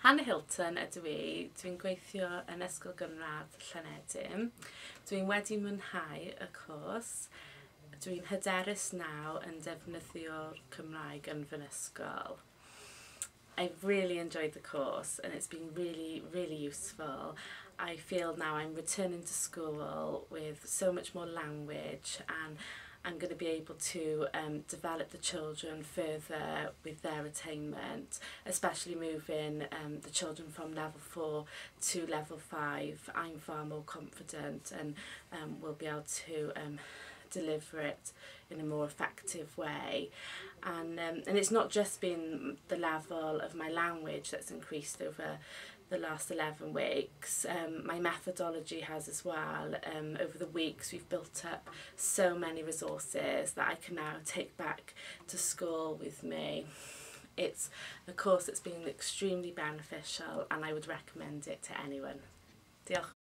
Hannah Hilton ydw i. Dwi'n gweithio yn Ysgol Gynradd Llanedyn. Dwi'n wedi mwynhau y cwrs. Dwi'n hyderus naw yn defnyddio'r Cymraeg yn fy ysgol. I've really enjoyed the course and it's been really useful. I feel now I'm returning to school with so much more language, and I'm going to be able to develop the children further with their attainment, especially moving the children from level 4 to level 5. I'm far more confident and will be able to deliver it in a more effective way. And it's not just been the level of my language that's increased over the last 11 weeks. My methodology has as well. Over the weeks we've built up so many resources that I can now take back to school with me. It's a course that's been extremely beneficial and I would recommend it to anyone. Diolch.